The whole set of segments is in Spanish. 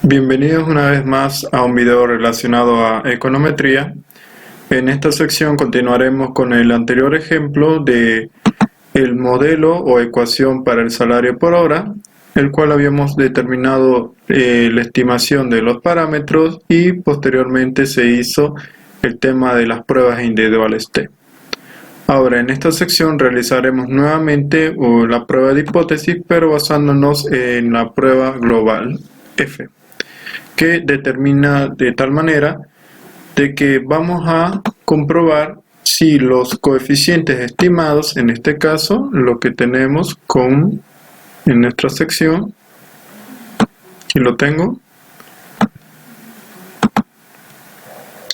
Bienvenidos una vez más a un video relacionado a econometría. En esta sección continuaremos con el anterior ejemplo de el modelo o ecuación para el salario por hora, el cual habíamos determinado la estimación de los parámetros y posteriormente se hizo el tema de las pruebas individuales T. Ahora en esta sección realizaremos nuevamente la prueba de hipótesis, pero basándonos en la prueba global F, que determina de tal manera de que vamos a comprobar si los coeficientes estimados, en este caso lo que tenemos en nuestra sección, aquí lo tengo,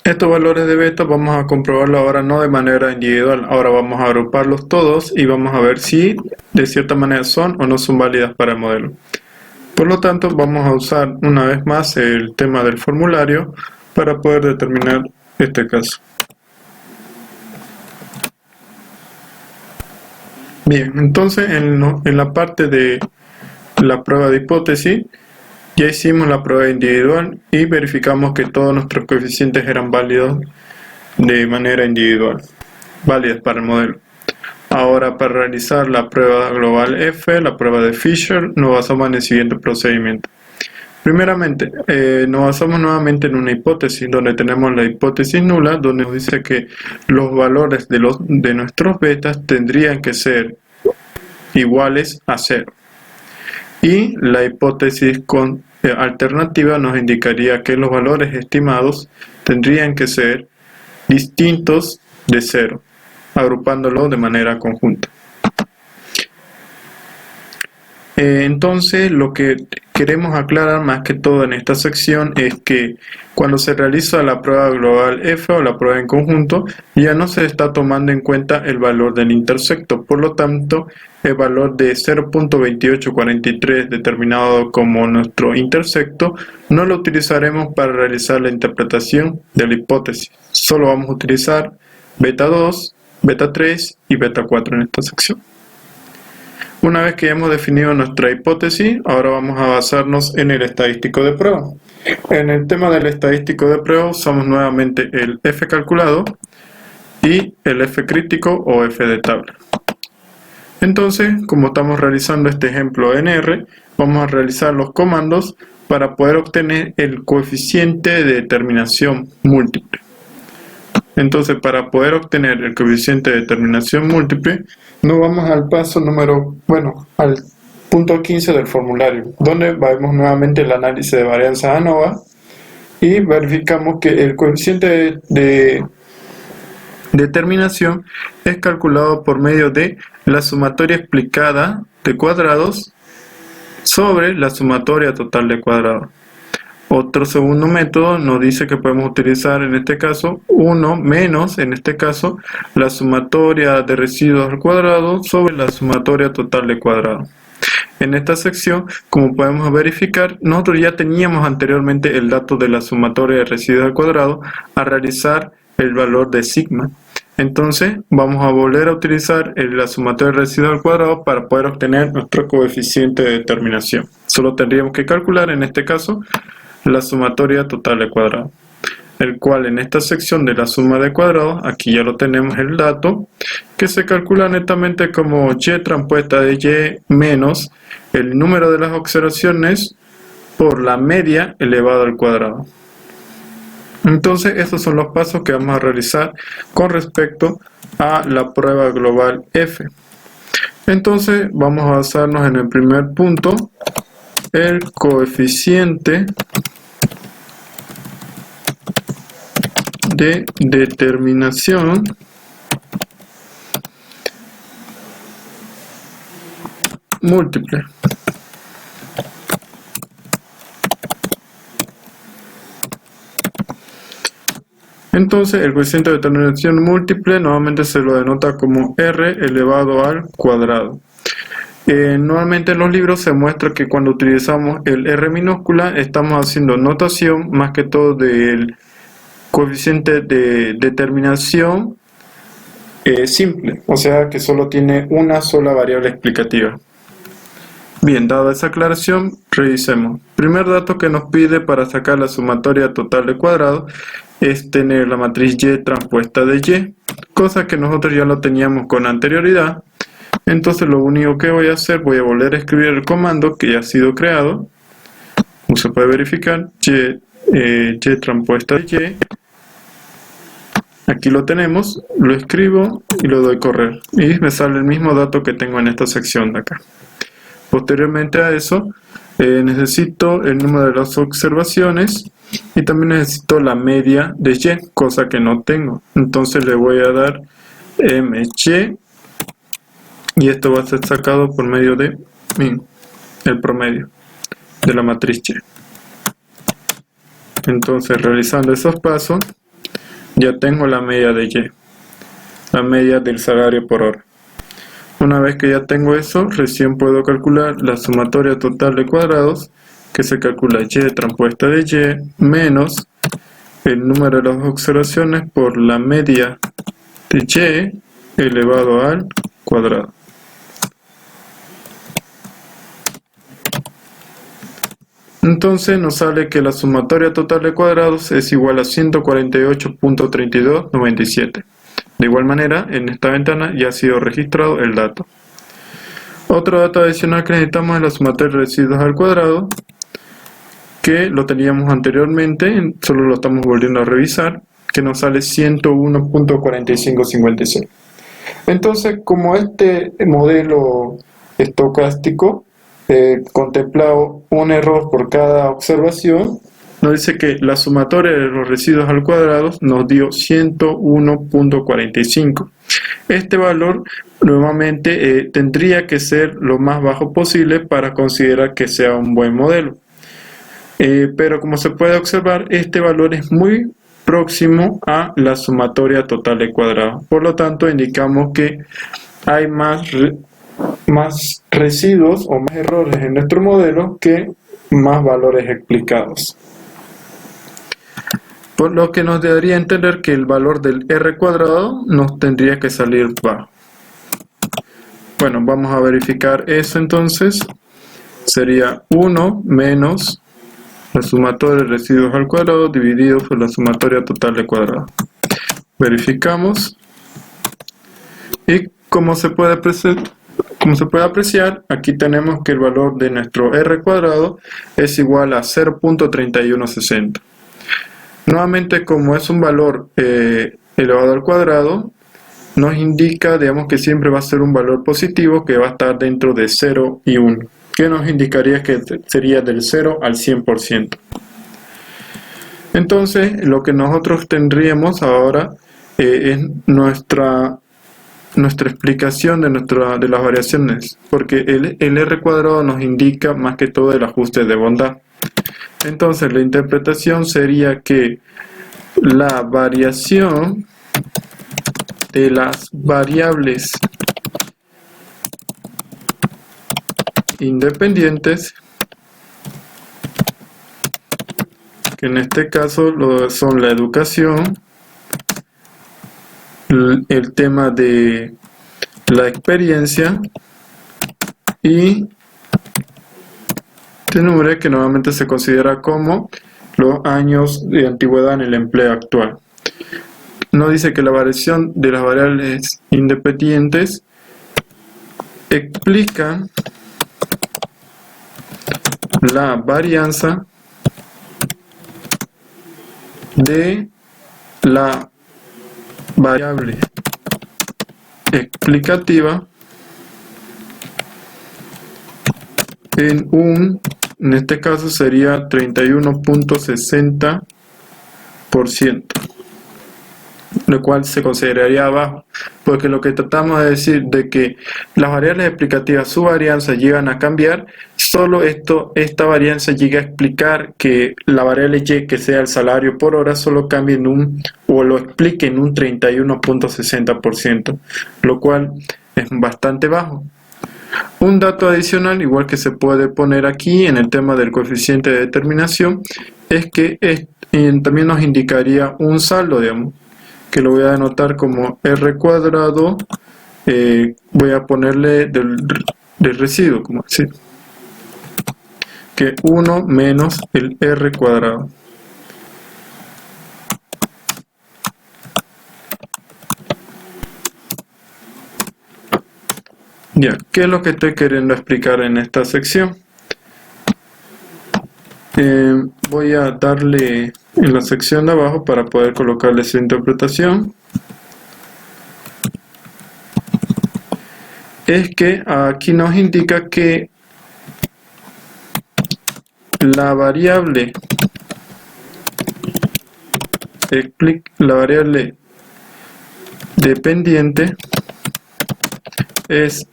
estos valores de beta vamos a comprobarlo ahora no de manera individual, ahora vamos a agruparlos todos y vamos a ver si de cierta manera son o no son válidas para el modelo. Por lo tanto, vamos a usar una vez más el tema del formulario para poder determinar este caso. Bien, entonces en la parte de la prueba de hipótesis, ya hicimos la prueba individual y verificamos que todos nuestros coeficientes eran válidos de manera individual, válidas para el modelo. Ahora, para realizar la prueba global F, la prueba de Fisher, nos basamos en el siguiente procedimiento. Primeramente, nos basamos nuevamente en una hipótesis, donde tenemos la hipótesis nula, donde nos dice que los valores de nuestros betas tendrían que ser iguales a 0. Y la hipótesis alternativa nos indicaría que los valores estimados tendrían que ser distintos de 0. Agrupándolo de manera conjunta. Entonces, lo que queremos aclarar más que todo en esta sección es que cuando se realiza la prueba global F o la prueba en conjunto, ya no se está tomando en cuenta el valor del intersecto. Por lo tanto, el valor de 0.2843 determinado como nuestro intersecto no lo utilizaremos para realizar la interpretación de la hipótesis. Solo vamos a utilizar beta 2, beta 3 y beta 4 en esta sección. Una vez que ya hemos definido nuestra hipótesis, ahora vamos a basarnos en el estadístico de prueba. En el tema del estadístico de prueba usamos nuevamente el F calculado y el F crítico o F de tabla. Entonces, como estamos realizando este ejemplo en R, vamos a realizar los comandos para poder obtener el coeficiente de determinación múltiple. Entonces, para poder obtener el coeficiente de determinación múltiple, nos vamos al paso al punto 15 del formulario, donde vemos nuevamente el análisis de varianza ANOVA y verificamos que el coeficiente de determinación es calculado por medio de la sumatoria explicada de cuadrados sobre la sumatoria total de cuadrados. Otro segundo método nos dice que podemos utilizar en este caso 1 menos, en este caso, la sumatoria de residuos al cuadrado sobre la sumatoria total de cuadrado. En esta sección, como podemos verificar, nosotros ya teníamos anteriormente el dato de la sumatoria de residuos al cuadrado a realizar el valor de sigma. Entonces, vamos a volver a utilizar la sumatoria de residuos al cuadrado para poder obtener nuestro coeficiente de determinación. Solo tendríamos que calcular, en este caso, la sumatoria total de cuadrados, el cual en esta sección de la suma de cuadrados, aquí ya lo tenemos el dato, que se calcula netamente como y transpuesta de y menos el número de las observaciones por la media elevado al cuadrado. Entonces, estos son los pasos que vamos a realizar con respecto a la prueba global F. Entonces, vamos a basarnos en el primer punto, el coeficiente de determinación múltiple. Entonces, el coeficiente de determinación múltiple nuevamente se lo denota como R elevado al cuadrado. Normalmente en los libros se muestra que cuando utilizamos el R minúscula estamos haciendo notación más que todo del coeficiente de determinación simple, o sea que solo tiene una sola variable explicativa. Bien, dada esa aclaración, revisemos. Primer dato que nos pide para sacar la sumatoria total de cuadrados es tener la matriz Y transpuesta de Y, cosa que nosotros ya lo teníamos con anterioridad. Entonces lo único que voy a hacer, voy a volver a escribir el comando que ya ha sido creado. Como se puede verificar, Y transpuesta de Y. Aquí lo tenemos, lo escribo y lo doy correr. Y me sale el mismo dato que tengo en esta sección de acá. Posteriormente a eso, necesito el número de las observaciones y también necesito la media de Y, cosa que no tengo. Entonces le voy a dar MY y esto va a ser sacado por medio de el promedio de la matriz Y. Entonces, realizando esos pasos, ya tengo la media de Y, la media del salario por hora. Una vez que ya tengo eso, recién puedo calcular la sumatoria total de cuadrados, que se calcula Y transpuesta de Y menos el número de las observaciones por la media de Y elevado al cuadrado. Entonces nos sale que la sumatoria total de cuadrados es igual a 148.3297. De igual manera, en esta ventana ya ha sido registrado el dato. Otro dato adicional que necesitamos es la sumatoria de residuos al cuadrado, que lo teníamos anteriormente, solo lo estamos volviendo a revisar, que nos sale 101.4556. Entonces, como este modelo estocástico contempla un error por cada observación, nos dice que la sumatoria de los residuos al cuadrado nos dio 101.45. Este valor nuevamente tendría que ser lo más bajo posible para considerar que sea un buen modelo. Pero como se puede observar, este valor es muy próximo a la sumatoria total de cuadrados. Por lo tanto, indicamos que hay más residuos o más errores en nuestro modelo que más valores explicados. Por lo que nos debería entender que el valor del R cuadrado nos tendría que salir bajo. Bueno, vamos a verificar eso entonces. Sería 1 menos la sumatoria de residuos al cuadrado dividido por la sumatoria total de cuadrado. Verificamos. Y como se puede apreciar, aquí tenemos que el valor de nuestro R cuadrado es igual a 0.3160. Nuevamente, como es un valor elevado al cuadrado, nos indica, digamos, que siempre va a ser un valor positivo que va a estar dentro de 0 y 1, que nos indicaría que sería del 0 al 100%. Entonces, lo que nosotros tendríamos ahora es nuestra explicación de las variaciones, porque el R cuadrado nos indica más que todo el ajuste de bondad. Entonces la interpretación sería que la variación de las variables independientes, que en este caso son la educación, el tema de la experiencia y este número que normalmente se considera como los años de antigüedad en el empleo actual. Nos dice que la variación de las variables independientes explica la varianza de la variable explicativa en este caso sería 31.60%, lo cual se consideraría bajo, porque lo que tratamos de decir de que las variables explicativas, su varianza llegan a cambiar, solo esta varianza llega a explicar que la variable Y, que sea el salario por hora, solo cambie o lo explique en un 31.60%, lo cual es bastante bajo. Un dato adicional, igual que se puede poner aquí en el tema del coeficiente de determinación, es que también nos indicaría un saldo, digamos, que lo voy a anotar como R cuadrado, voy a ponerle del residuo, como así. que 1 menos el R cuadrado. Ya, ¿qué es lo que estoy queriendo explicar en esta sección? Voy a darle en la sección de abajo para poder colocarle esa interpretación. Es que aquí nos indica que la variable dependiente es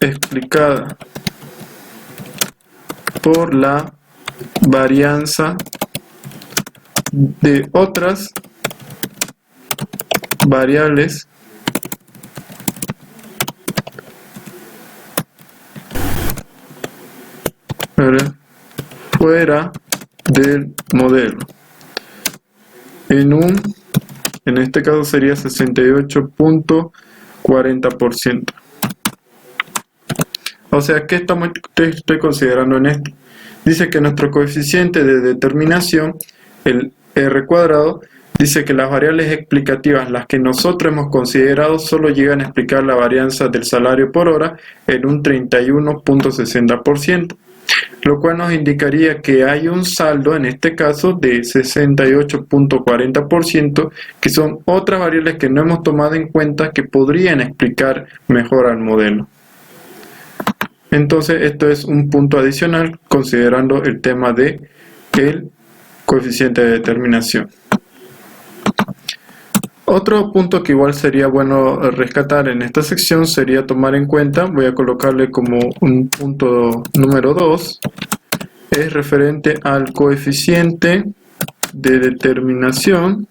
explicada por la varianza de otras variables fuera del modelo en este caso sería 68.40%. O sea, ¿qué estoy considerando en esto? Dice que nuestro coeficiente de determinación, el R cuadrado, dice que las variables explicativas, las que nosotros hemos considerado, solo llegan a explicar la varianza del salario por hora en un 31.60%, lo cual nos indicaría que hay un saldo, en este caso, de 68.40%, que son otras variables que no hemos tomado en cuenta que podrían explicar mejor al modelo. Entonces, esto es un punto adicional considerando el tema de el coeficiente de determinación. Otro punto que igual sería bueno rescatar en esta sección sería tomar en cuenta, voy a colocarle como un punto número 2, es referente al coeficiente de determinación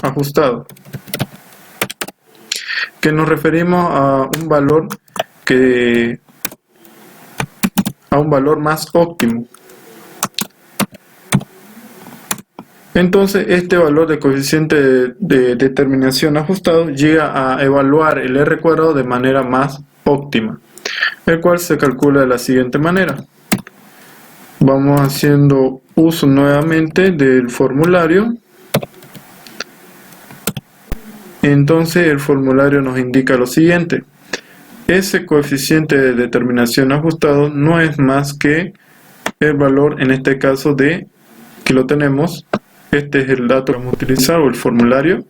ajustado, que nos referimos a un valor más óptimo. Entonces, este valor de coeficiente de determinación ajustado llega a evaluar el R cuadrado de manera más óptima, el cual se calcula de la siguiente manera. Vamos haciendo uso nuevamente del formulario. Entonces, el formulario nos indica lo siguiente. Ese coeficiente de determinación ajustado no es más que el valor, en este caso, que lo tenemos. Este es el dato que vamos a utilizar, o el formulario,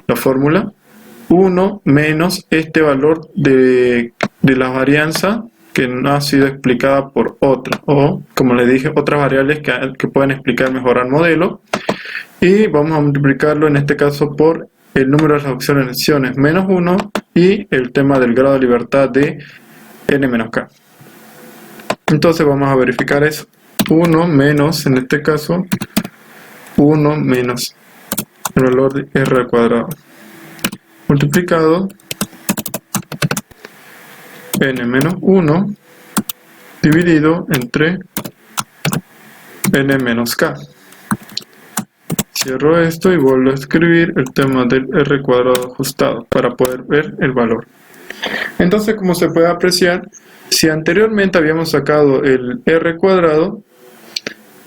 la fórmula, 1 menos este valor de la varianza que no ha sido explicada por otra, o como les dije, otras variables que pueden explicar mejor al modelo, y vamos a multiplicarlo en este caso por el número de las opciones menos 1 y el tema del grado de libertad de n menos k. Entonces vamos a verificar eso. 1 menos, en este caso, 1 menos el valor de R al cuadrado multiplicado n menos 1 dividido entre n menos k. Cierro esto y vuelvo a escribir el tema del R cuadrado ajustado para poder ver el valor. Entonces, como se puede apreciar, si anteriormente habíamos sacado el R cuadrado,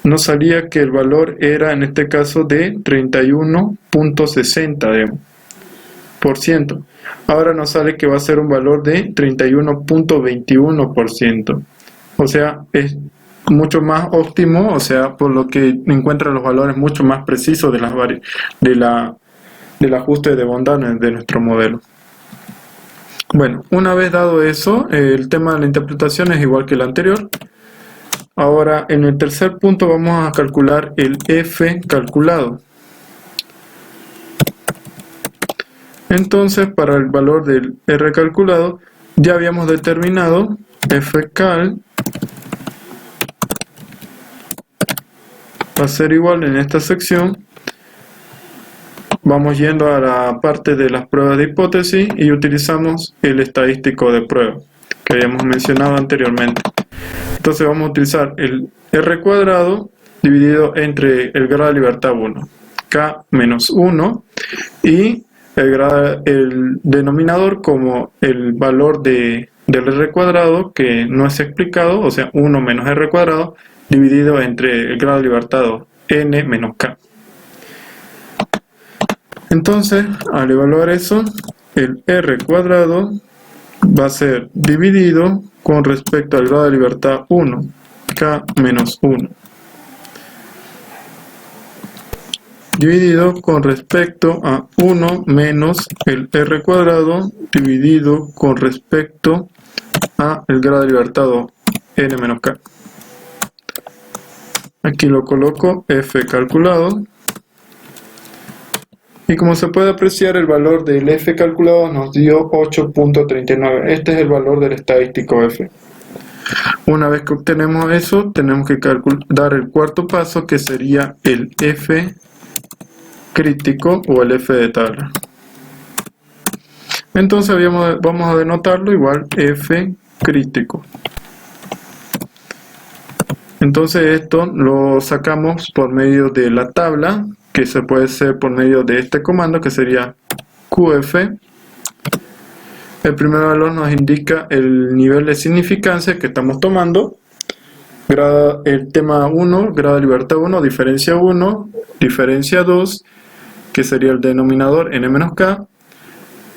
nos salía que el valor era en este caso de 31.60%. Ahora nos sale que va a ser un valor de 31.21%. O sea, es mucho más óptimo, o sea, por lo que encuentra los valores mucho más precisos del ajuste de bondad de nuestro modelo. Bueno, una vez dado eso, el tema de la interpretación es igual que el anterior. Ahora, en el tercer punto vamos a calcular el F calculado. Entonces, para el valor del R calculado, ya habíamos determinado F cal va a ser igual en esta sección. Vamos yendo a la parte de las pruebas de hipótesis y utilizamos el estadístico de prueba que habíamos mencionado anteriormente. Entonces vamos a utilizar el R cuadrado dividido entre el grado de libertad 1, K menos 1, y el denominador como el valor del r cuadrado, que no es explicado, o sea 1 menos r cuadrado, dividido entre el grado de libertad 2, n menos k. Entonces, al evaluar eso, el r cuadrado va a ser dividido con respecto al grado de libertad 1, k menos 1. Dividido con respecto a 1 menos el r cuadrado dividido con respecto a el grado de libertad 2, n menos k. Aquí lo coloco f calculado. Y como se puede apreciar, el valor del f calculado nos dio 8.39. Este es el valor del estadístico f. Una vez que obtenemos eso, tenemos que dar el cuarto paso, que sería el f crítico o el f de tabla. Entonces vamos a denotarlo igual f crítico. Entonces esto lo sacamos por medio de la tabla, que se puede hacer por medio de este comando, que sería qf. El primer valor nos indica el nivel de significancia que estamos tomando. El tema 1, grado de libertad 1, diferencia 1, diferencia 2, que sería el denominador n-k,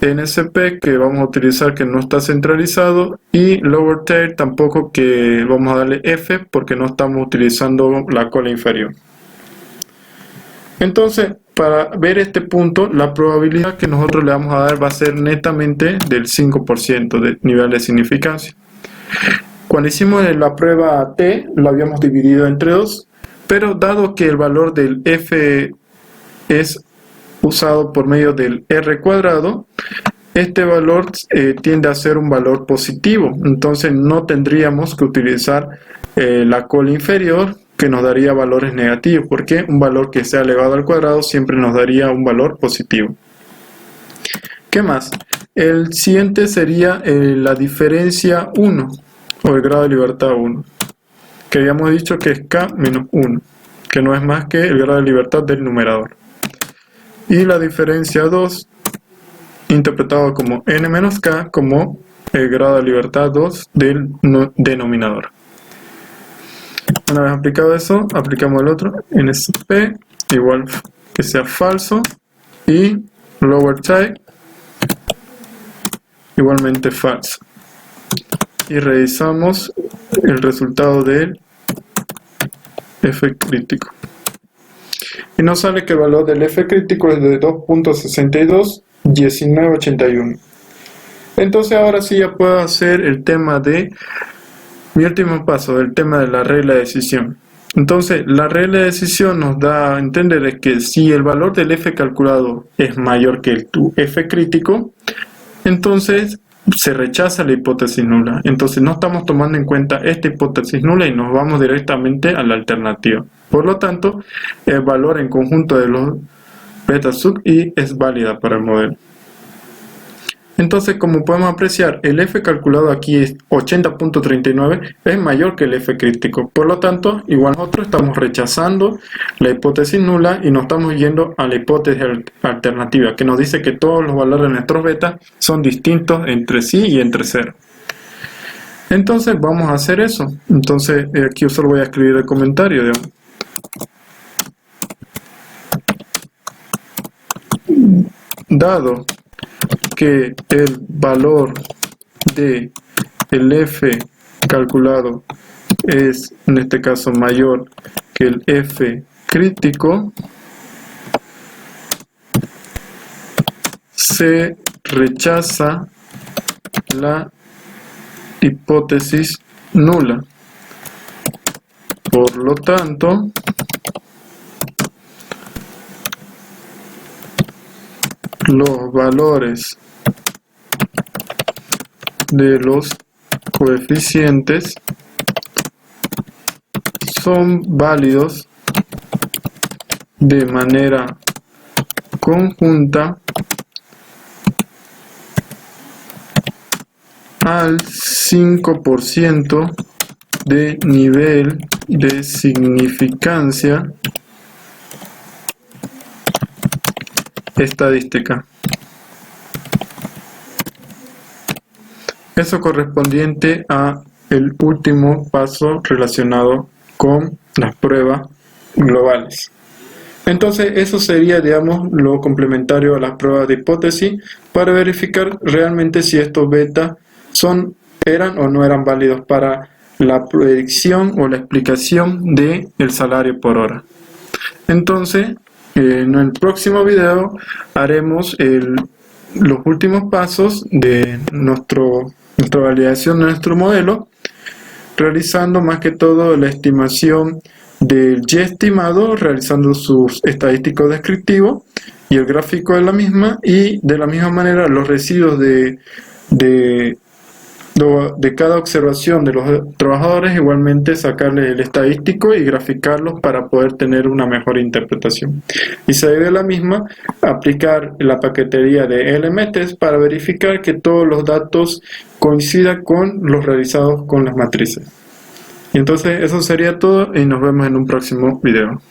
nsp, que vamos a utilizar que no está centralizado, y lower tail tampoco, que vamos a darle f porque no estamos utilizando la cola inferior. Entonces, para ver este punto, la probabilidad que nosotros le vamos a dar va a ser netamente del 5% de nivel de significancia. Cuando hicimos la prueba T, lo habíamos dividido entre 2, pero dado que el valor del f es usado por medio del r cuadrado, este valor tiende a ser un valor positivo. Entonces no tendríamos que utilizar la cola inferior, que nos daría valores negativos, porque un valor que sea elevado al cuadrado siempre nos daría un valor positivo. ¿Qué más? El siguiente sería la diferencia 1, o el grado de libertad 1, que habíamos dicho que es k menos 1, que no es más que el grado de libertad del numerador. Y la diferencia 2, interpretado como n menos k, como el grado de libertad 2 del denominador. Una vez aplicado eso, aplicamos el otro, nsp, igual que sea falso, y lower tail, igualmente falso. Y revisamos el resultado del f crítico. Y nos sale que el valor del f crítico es de 2.621981. Entonces ahora sí ya puedo hacer el tema de mi último paso, el tema de la regla de decisión. Entonces la regla de decisión nos da a entender que si el valor del f calculado es mayor que tu f crítico, entonces se rechaza la hipótesis nula. Entonces no estamos tomando en cuenta esta hipótesis nula y nos vamos directamente a la alternativa. Por lo tanto, el valor en conjunto de los beta sub i es válida para el modelo. Entonces, como podemos apreciar, el f calculado aquí es 80.39, es mayor que el f crítico. Por lo tanto, igual nosotros estamos rechazando la hipótesis nula y nos estamos yendo a la hipótesis alternativa, que nos dice que todos los valores de nuestros beta son distintos entre sí y entre 0. Entonces, vamos a hacer eso. Entonces, aquí yo solo voy a escribir el comentario, digamos. Dado que el valor de el f calculado es en este caso mayor que el f crítico, se rechaza la hipótesis nula. Por lo tanto, los valores de los coeficientes son válidos de manera conjunta al 5% de nivel de significancia estadística. Eso correspondiente a el último paso relacionado con las pruebas globales. Entonces eso sería, digamos, lo complementario a las pruebas de hipótesis para verificar realmente si estos betas eran o no eran válidos para la predicción o la explicación del salario por hora. Entonces, en el próximo video haremos los últimos pasos de nuestra validación de nuestro modelo, realizando más que todo la estimación del Y estimado, realizando sus estadísticos descriptivos y el gráfico de la misma, y de la misma manera los residuos de cada observación de los trabajadores, igualmente sacarle el estadístico y graficarlos para poder tener una mejor interpretación. Y se debe a la misma aplicar la paquetería de LMTest para verificar que todos los datos coincidan con los realizados con las matrices. Y entonces eso sería todo y nos vemos en un próximo video.